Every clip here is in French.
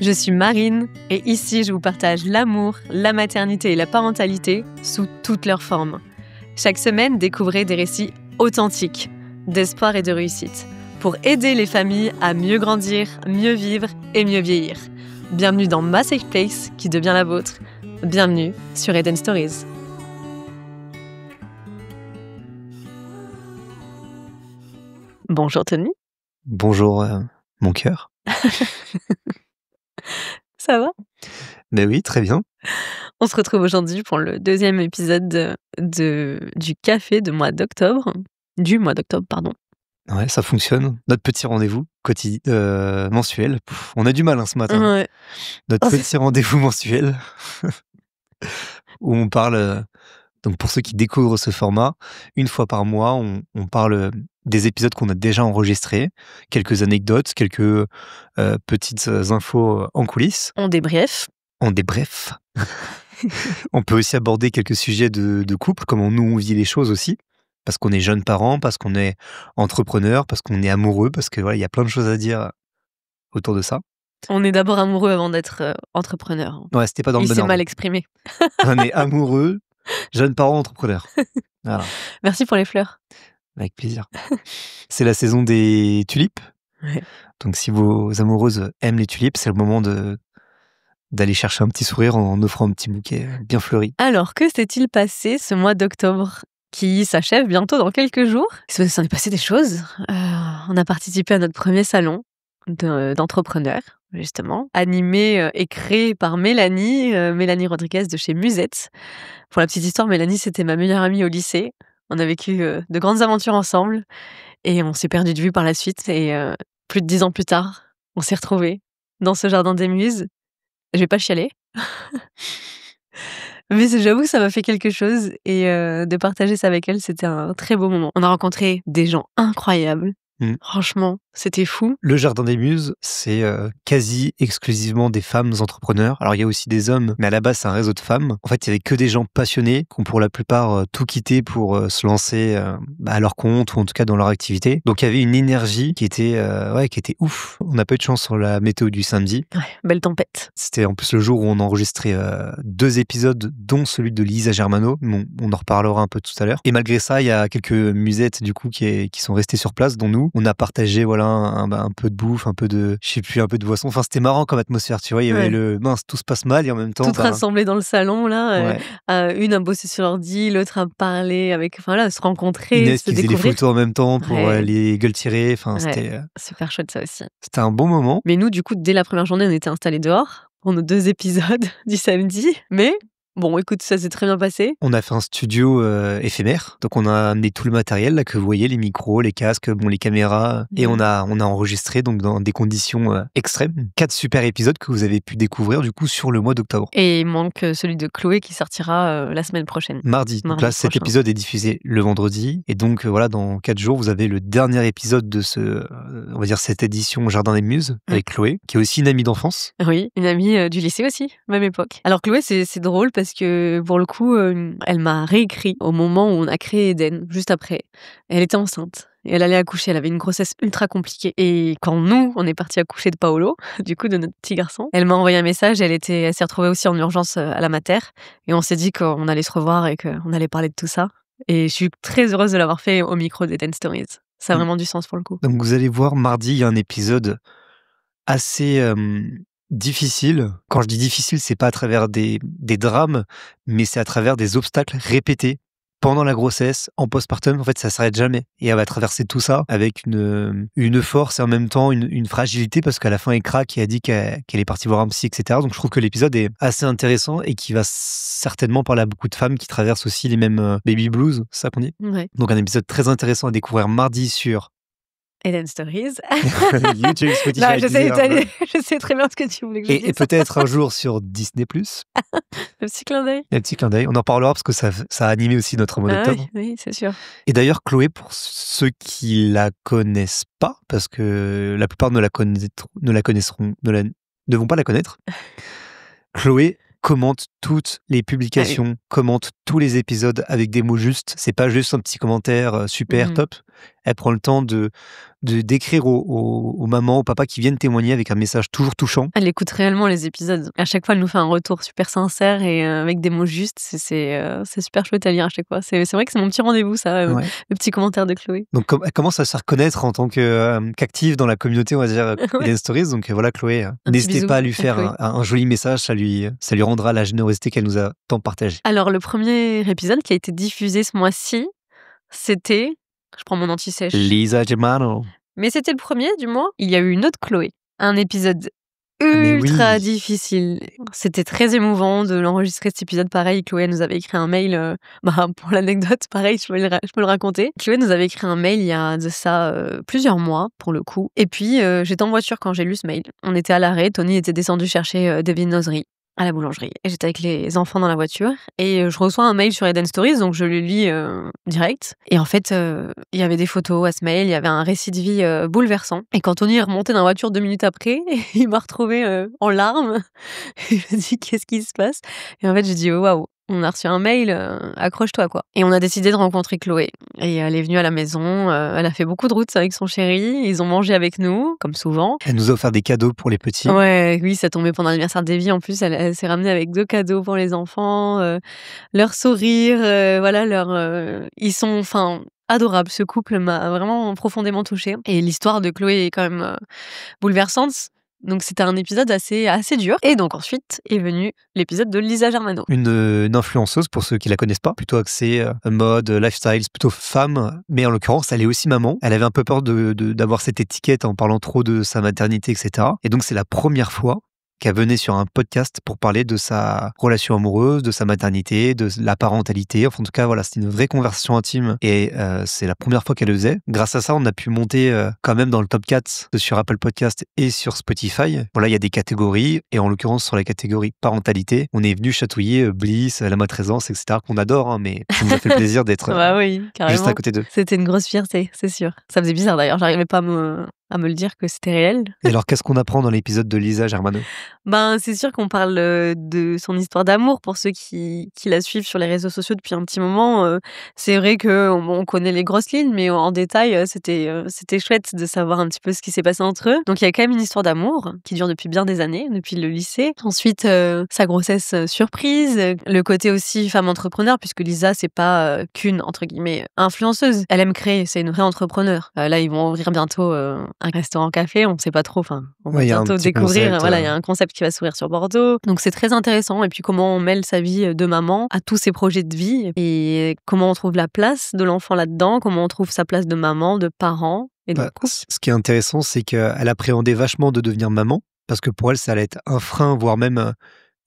Je suis Marine et ici je vous partage l'amour, la maternité et la parentalité sous toutes leurs formes. Chaque semaine, découvrez des récits authentiques, d'espoir et de réussite, pour aider les familles à mieux grandir, mieux vivre et mieux vieillir. Bienvenue dans ma safe place qui devient la vôtre. Bienvenue sur Eden Stories. Bonjour Tony. Bonjour mon cœur. Ça va ? Ben oui, très bien. On se retrouve aujourd'hui pour le deuxième épisode du café du mois d'octobre, pardon. Ouais, ça fonctionne. Notre petit rendez-vous mensuel. On a du mal ce matin. Ouais. Notre petit rendez-vous mensuel où on parle. Donc pour ceux qui découvrent ce format, une fois par mois, on parle des épisodes qu'on a déjà enregistrés, quelques anecdotes, quelques petites infos en coulisses. On débrief. On peut aussi aborder quelques sujets de couple, comment nous on vit les choses aussi, parce qu'on est jeunes parents, parce qu'on est entrepreneur, parce qu'on est amoureux, parce que voilà, il y a plein de choses à dire autour de ça. On est d'abord amoureux avant d'être entrepreneur. Ouais, c'était pas dans le bon Il s'est ordre. mal exprimé. On est amoureux, jeunes parents, entrepreneurs. Voilà. Merci pour les fleurs. Avec plaisir. C'est la saison des tulipes. Ouais. Donc si vos amoureuses aiment les tulipes, c'est le moment d'aller chercher un petit sourire en offrant un petit bouquet bien fleuri. Alors, que s'est-il passé ce mois d'octobre qui s'achève bientôt dans quelques jours ? Il s'en est passé des choses. On a participé à notre premier salon d'entrepreneurs, justement, animé et créé par Mélanie Rodriguez de chez Musette. Pour la petite histoire, Mélanie, c'était ma meilleure amie au lycée. On a vécu de grandes aventures ensemble et on s'est perdu de vue par la suite. Et plus de 10 ans plus tard, on s'est retrouvés dans ce jardin des muses. Je vais pas chialer. Mais j'avoue que ça m'a fait quelque chose et de partager ça avec elle, c'était un très beau moment. On a rencontré des gens incroyables. Franchement, c'était fou. Le Jardin des Muses, c'est quasi exclusivement des femmes entrepreneurs. Alors il y a aussi des hommes, mais à la base c'est un réseau de femmes. En fait, il y avait que des gens passionnés qui ont pour la plupart tout quitté pour se lancer à leur compte ou en tout cas dans leur activité. Donc il y avait une énergie qui était ouf. On n'a pas eu de chance sur la météo du samedi. Ouais, belle tempête. C'était en plus le jour où on enregistrait 2 épisodes, dont celui de Lisa Germano. Bon, on en reparlera un peu tout à l'heure. Et malgré ça, il y a quelques musettes du coup qui sont restées sur place, dont nous. On a partagé un peu de bouffe, un peu de boisson. Enfin, c'était marrant comme atmosphère, tu vois. Il y avait le mince, tout se passe mal et en même temps. Toutes rassemblées dans le salon, là. Ouais. Une a bossé sur l'ordi, l'autre a parlé se rencontrer, Inès se qui faisait découvrir. les photos en même temps pour les gueules tirées. Enfin, c'était super chouette ça aussi. C'était un bon moment. Mais nous, du coup, dès la première journée, on était installés dehors pour nos 2 épisodes du samedi. Mais bon, écoute, ça s'est très bien passé. On a fait un studio éphémère, donc on a amené tout le matériel là que vous voyez, les micros, les casques, les caméras, et on a enregistré donc dans des conditions extrêmes. 4 super épisodes que vous avez pu découvrir du coup sur le mois d'octobre. Et il manque celui de Chloé qui sortira la semaine prochaine. Mardi. Donc là, cet épisode est diffusé le vendredi, et donc voilà, dans 4 jours, vous avez le dernier épisode de on va dire cette édition Jardin des Muses avec Chloé, qui est aussi une amie d'enfance. Oui, une amie du lycée aussi, même époque. Alors Chloé, c'est drôle parce que pour le coup, elle m'a réécrit au moment où on a créé Eden, juste après. Elle était enceinte et elle allait accoucher, elle avait une grossesse ultra compliquée. Et quand nous, on est partis accoucher de Paolo, du coup de notre petit garçon, elle m'a envoyé un message, elle s'est retrouvée aussi en urgence à la mater et on s'est dit qu'on allait se revoir et qu'on allait parler de tout ça. Et je suis très heureuse de l'avoir fait au micro d'Eden Stories. Ça a vraiment du sens pour le coup. Donc vous allez voir, mardi, il y a un épisode assez difficile. Quand je dis difficile, c'est pas à travers des drames, mais c'est à travers des obstacles répétés pendant la grossesse, en postpartum. En fait, ça s'arrête jamais. Et elle va traverser tout ça avec une force et en même temps une fragilité, parce qu'à la fin, elle craque et a dit qu'elle est partie voir un psy, etc. Donc je trouve que l'épisode est assez intéressant et qui va certainement parler à beaucoup de femmes qui traversent aussi les mêmes baby blues, c'est ça qu'on dit. Ouais. Donc un épisode très intéressant à découvrir mardi sur Eden Stories. YouTube, Spotify. Non, je sais très bien ce que tu voulais que je dise. Et peut-être un jour sur Disney+. Le petit clin d'œil. Un petit clin d'œil. On en parlera parce que ça a animé aussi notre mois d'octobre. Oui, c'est sûr. Et d'ailleurs, Chloé, pour ceux qui la connaissent pas, parce que la plupart ne vont pas la connaître, Chloé commente toutes les publications, commente tous les épisodes avec des mots justes. C'est pas juste un petit commentaire super top. Elle prend le temps de d'écrire aux mamans, aux papas qui viennent témoigner avec un message toujours touchant. Elle écoute réellement les épisodes. À chaque fois, elle nous fait un retour super sincère et avec des mots justes. C'est super chouette à lire à chaque fois. C'est vrai que c'est mon petit rendez-vous, ça, Ouais. le petit commentaire de Chloé. Donc elle commence à se faire connaître en tant qu'active dans la communauté, on va dire, Hidden Stories. Donc voilà, Chloé, petit n'hésitez bisou pas à lui à faire Chloé. un joli message, ça lui rendra la générosité qu'elle nous a tant partagée. Alors, le premier épisode qui a été diffusé ce mois-ci, c'était... Je prends mon anti-sèche. Lisa Germano. Mais c'était le premier du mois. Il y a eu une autre Chloé. Un épisode mais ultra oui. difficile. C'était très émouvant de l'enregistrer, cet épisode. Pareil, Chloé nous avait écrit un mail. Pour l'anecdote, pareil, je peux le raconter. Chloé nous avait écrit un mail il y a de ça plusieurs mois, pour le coup. Et puis, j'étais en voiture quand j'ai lu ce mail. On était à l'arrêt. Tony était descendu chercher des viennoiseries à la boulangerie. Et j'étais avec les enfants dans la voiture. Et je reçois un mail sur Hidden Stories, donc je le lis direct. Et en fait, il y avait des photos à ce mail, il y avait un récit de vie bouleversant. Et quand Tony est remonté dans la voiture 2 minutes après, il m'a retrouvée en larmes. Il m'a dit, qu'est-ce qui se passe? Et en fait, j'ai dit, oh, waouh, on a reçu un mail, accroche-toi, quoi. Et on a décidé de rencontrer Chloé. Et elle est venue à la maison, elle a fait beaucoup de routes avec son chéri, ils ont mangé avec nous, comme souvent. Elle nous a offert des cadeaux pour les petits. Ouais, oui, ça tombait pendant l'anniversaire d'Evie. En plus, elle s'est ramenée avec 2 cadeaux pour les enfants, leur sourire, ils sont adorables. Ce couple m'a vraiment profondément touchée. Et l'histoire de Chloé est quand même bouleversante. Donc c'était un épisode assez dur. Et donc ensuite est venu l'épisode de Lisa Germano. Une influenceuse, pour ceux qui la connaissent pas, plutôt axée mode, lifestyle, plutôt femme, mais en l'occurrence, elle est aussi maman. Elle avait un peu peur d'avoir cette étiquette en parlant trop de sa maternité, etc. Et donc c'est la première fois qu'elle venait sur un podcast pour parler de sa relation amoureuse, de sa maternité, de la parentalité. Enfin, en tout cas, voilà, c'était une vraie conversation intime et c'est la première fois qu'elle le faisait. Grâce à ça, on a pu monter quand même dans le top 4 sur Apple Podcast et sur Spotify. Voilà, il y a des catégories et en l'occurrence, sur la catégorie parentalité, on est venu chatouiller Bliss, la matrescence, etc. qu'on adore, hein, mais ça nous a fait plaisir d'être Bah oui, carrément. juste à côté d'eux. C'était une grosse fierté, c'est sûr. Ça faisait bizarre d'ailleurs, j'arrivais pas à me le dire que c'était réel. Et alors, qu'est-ce qu'on apprend dans l'épisode de Lisa Germano? C'est sûr qu'on parle de son histoire d'amour pour ceux qui la suivent sur les réseaux sociaux depuis un petit moment. C'est vrai qu'on connaît les grosses lignes, mais en détail, c'était chouette de savoir un petit peu ce qui s'est passé entre eux. Donc il y a quand même une histoire d'amour qui dure depuis bien des années, depuis le lycée. Ensuite, sa grossesse surprise, le côté aussi femme entrepreneur, puisque Lisa, c'est pas qu'une, entre guillemets, influenceuse. Elle aime créer, c'est une vraie entrepreneur. Là, ils vont ouvrir bientôt un restaurant-café, on sait pas trop, on va bientôt découvrir, il y a un concept qui va s'ouvrir sur Bordeaux. Donc c'est très intéressant. Et puis comment on mêle sa vie de maman à tous ses projets de vie et comment on trouve la place de l'enfant là-dedans, comment on trouve sa place de maman, de parent et de couple. Ce qui est intéressant, c'est qu'elle appréhendait vachement de devenir maman parce que pour elle, ça allait être un frein, voire même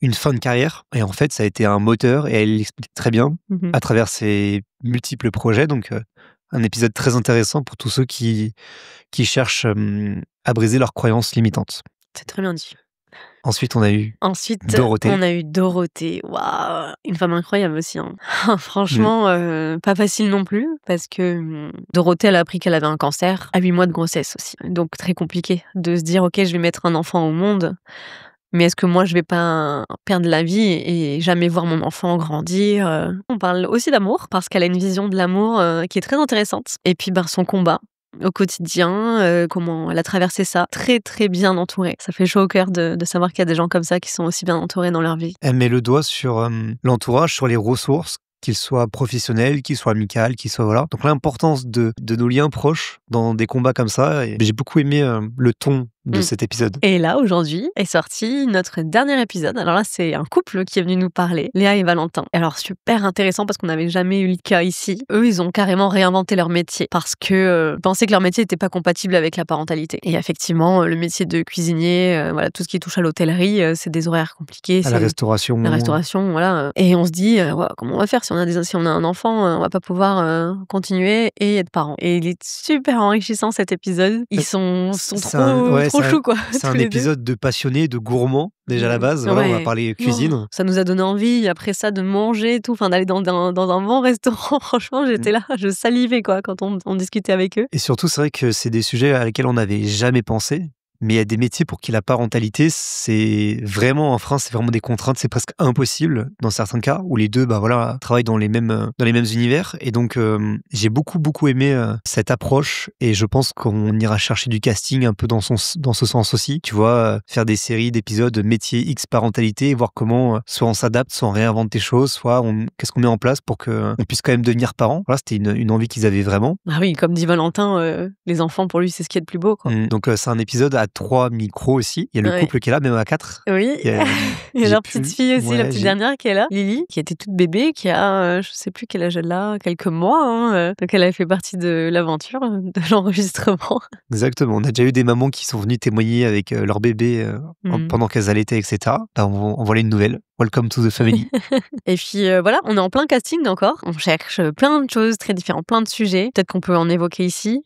une fin de carrière. Et en fait, ça a été un moteur et elle l'explique très bien à travers ses multiples projets. Donc un épisode très intéressant pour tous ceux qui cherchent à briser leurs croyances limitantes. C'est très bien dit. Ensuite, on a eu Dorothée. Waouh, une femme incroyable aussi. Hein. Franchement, pas facile non plus, parce que Dorothée, elle a appris qu'elle avait un cancer à 8 mois de grossesse aussi. Donc très compliqué de se dire, ok, je vais mettre un enfant au monde, mais est-ce que moi, je vais pas perdre la vie et jamais voir mon enfant grandir? On parle aussi d'amour, parce qu'elle a une vision de l'amour qui est très intéressante. Et puis, son combat au quotidien, comment elle a traversé ça, très très bien entourée. Ça fait chaud au cœur de savoir qu'il y a des gens comme ça qui sont aussi bien entourés dans leur vie. Elle met le doigt sur l'entourage, sur les ressources, qu'ils soient professionnels, qu'ils soient amicaux, qu'ils soient voilà. Donc l'importance de nos liens proches dans des combats comme ça. Et j'ai beaucoup aimé le ton de cet épisode. Et là, aujourd'hui, est sorti notre dernier épisode. Alors là, c'est un couple qui est venu nous parler, Léa et Valentin. Alors, super intéressant parce qu'on n'avait jamais eu le cas ici. Eux, ils ont carrément réinventé leur métier parce que pensaient que leur métier n'était pas compatible avec la parentalité. Et effectivement, le métier de cuisinier, tout ce qui touche à l'hôtellerie, c'est des horaires compliqués. La restauration. La restauration, voilà. Et on se dit, comment on va faire si on a un enfant, on va pas pouvoir continuer et être parent. Et il est super enrichissant cet épisode. Ils sont trop chou, quoi. C'est un épisode de passionnés, de gourmands, déjà à la base. Voilà, on va parler cuisine. Ça nous a donné envie, après ça, de manger, tout, d'aller dans un bon restaurant. Franchement, j'étais là, je salivais, quoi, quand on discutait avec eux. Et surtout, c'est vrai que c'est des sujets à lesquels on n'avait jamais pensé. Mais il y a des métiers pour qui la parentalité, c'est vraiment un frein, c'est vraiment des contraintes, c'est presque impossible dans certains cas, où les deux travaillent dans les mêmes univers. Et donc, j'ai beaucoup aimé cette approche, et je pense qu'on ira chercher du casting un peu dans ce sens aussi. Tu vois, faire des séries d'épisodes métier X parentalité, et voir comment soit on s'adapte, soit on réinvente des choses, soit qu'est-ce qu'on met en place pour qu'on puisse quand même devenir parent. Voilà, c'était une envie qu'ils avaient vraiment. Ah oui, comme dit Valentin, les enfants pour lui c'est ce qui est le plus beau, quoi. Donc c'est un épisode à 3 micros aussi. Il y a le couple qui est là, même à 4. Oui, il y a leur petite fille aussi, la petite dernière qui est là, Lily, qui était toute bébé, qui a, je sais plus quel âge elle a, quelques mois. Donc elle a fait partie de l'aventure, de l'enregistrement. Exactement. On a déjà eu des mamans qui sont venues témoigner avec leur bébé pendant qu'elles allaitaient, etc. En voilà une nouvelle. Welcome to the family. Et puis voilà, on est en plein casting encore. On cherche plein de choses très différentes, plein de sujets. Peut-être qu'on peut en évoquer ici.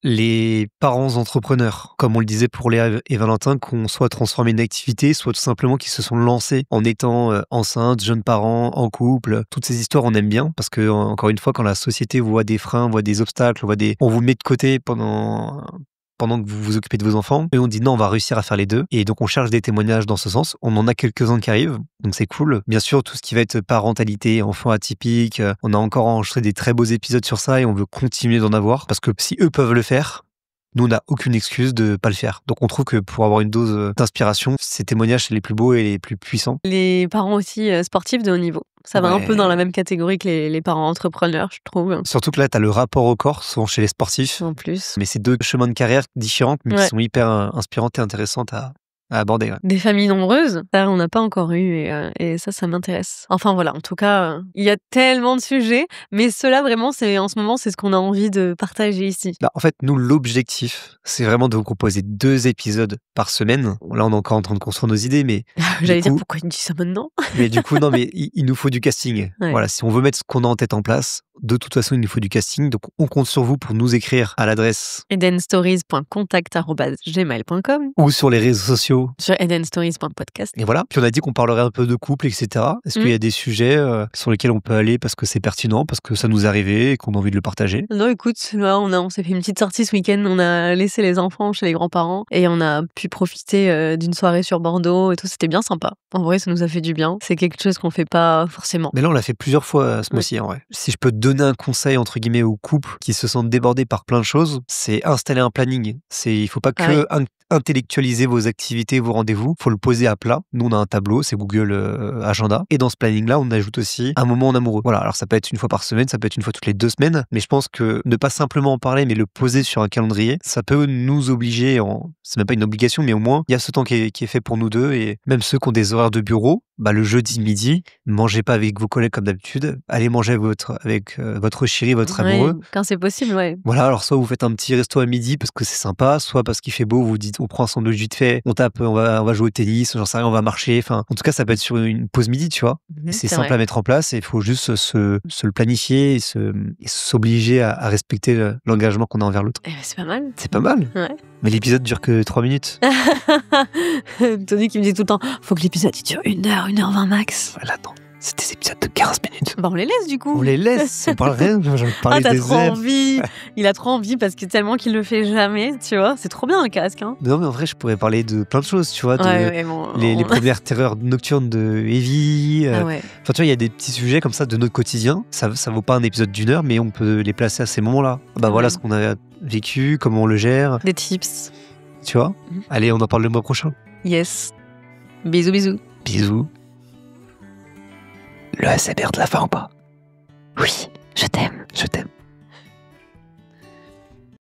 Les parents entrepreneurs, comme on le disait pour Léa et Valentin, qui ont soit transformé une activité, soit tout simplement qui se sont lancés en étant enceintes, jeunes parents, en couple. Toutes ces histoires, on aime bien parce que, encore une fois, quand la société voit des freins, voit des obstacles, on vous met de côté pendant que vous vous occupez de vos enfants, et on dit non, on va réussir à faire les deux. Et donc on cherche des témoignages dans ce sens. On en a quelques-uns qui arrivent, donc c'est cool. Bien sûr, tout ce qui va être parentalité, enfants atypiques, on a encore enregistré des très beaux épisodes sur ça, et on veut continuer d'en avoir, parce que si eux peuvent le faire, nous, on n'a aucune excuse de pas le faire. Donc on trouve que pour avoir une dose d'inspiration, ces témoignages, c'est les plus beaux et les plus puissants. Les parents aussi sportifs de haut niveau. Ça va un peu dans la même catégorie que les parents entrepreneurs, je trouve. Surtout que là, tu as le rapport au corps, souvent chez les sportifs. En plus. Mais c'est deux chemins de carrière différents, mais qui sont hyper inspirantes et intéressantes à aborder. Des familles nombreuses, ça on n'a pas encore eu, et ça m'intéresse. Enfin voilà, en tout cas, il y a tellement de sujets, mais cela vraiment, en ce moment, c'est ce qu'on a envie de partager ici. En fait, nous, l'objectif, c'est vraiment de vous proposer 2 épisodes par semaine. Là, on est encore en train de construire nos idées, mais... J'allais dire, pourquoi il me dit ça maintenant? Mais du coup, non, mais il nous faut du casting. Voilà, si on veut mettre ce qu'on a en tête en place, de toute façon, il nous faut du casting. Donc, on compte sur vous pour nous écrire à l'adresse edenstories.contact@gmail.com ou sur les réseaux sociaux sur edenstories.podcast. Et voilà. Puis on a dit qu'on parlerait un peu de couple, etc. Est-ce qu'il y a des sujets sur lesquels on peut aller parce que c'est pertinent, parce que ça nous est arrivé et qu'on a envie de le partager? Non, écoute, là, on s'est fait une petite sortie ce week-end. On a laissé les enfants chez les grands-parents et on a pu profiter d'une soirée sur Bordeaux et tout. C'était bien sympa. En vrai, ça nous a fait du bien. C'est quelque chose qu'on fait pas forcément. Mais là, on l'a fait plusieurs fois ce mois-ci, en vrai. Si je peux te donner un conseil, entre guillemets, aux couples qui se sentent débordés par plein de choses, c'est installer un planning. Il faut pas que intellectualiser vos activités, vos rendez-vous. Faut le poser à plat. Nous, on a un tableau, c'est Google Agenda. Et dans ce planning-là, on ajoute aussi un moment en amoureux. Voilà. Alors, ça peut être une fois par semaine, ça peut être une fois toutes les 2 semaines. Mais je pense que ne pas simplement en parler, mais le poser sur un calendrier, ça peut nous obliger c'est même pas une obligation, mais au moins, il y a ce temps qui est fait pour nous deux. Et même ceux qui ont des horaires de bureau, le jeudi midi, mangez pas avec vos collègues comme d'habitude. Allez manger avec votre chéri, votre amoureux. Quand c'est possible, Voilà, alors soit vous faites un petit resto à midi parce que c'est sympa, soit parce qu'il fait beau, vous dites on prend un sandwich vite fait, on tape, on va jouer au tennis, j'en sais rien, on va marcher. Enfin, en tout cas, ça peut être sur une pause midi, tu vois. C'est simple à mettre en place et il faut juste se le planifier et s'obliger à respecter l'engagement qu'on a envers l'autre. C'est pas mal. C'est pas mal. Ouais. Mais l'épisode dure que 3 minutes. Tony qui me dit tout le temps, faut que l'épisode il dure 1h, 1h20 max. Voilà, non. C'est des épisodes de 15 minutes. On les laisse du coup. On les laisse, on parle rien. J'en parlais t'as des trop envie. Il a trop envie parce que tellement qu'il le fait jamais, tu vois. C'est trop bien un casque. Hein. Non, mais en vrai, je pourrais parler de plein de choses, tu vois. Les premières terreurs nocturnes de Evie. Enfin, tu vois, il y a des petits sujets comme ça de notre quotidien. Ça vaut pas un épisode d'1 heure, mais on peut les placer à ces moments-là. Voilà ce qu'on a vécu, comment on le gère. Des tips. Tu vois. Allez, on en parle le mois prochain. Yes. Bisous, bisous. Bisous. Le ASMR de la fin ou pas? Oui, je t'aime. Je t'aime.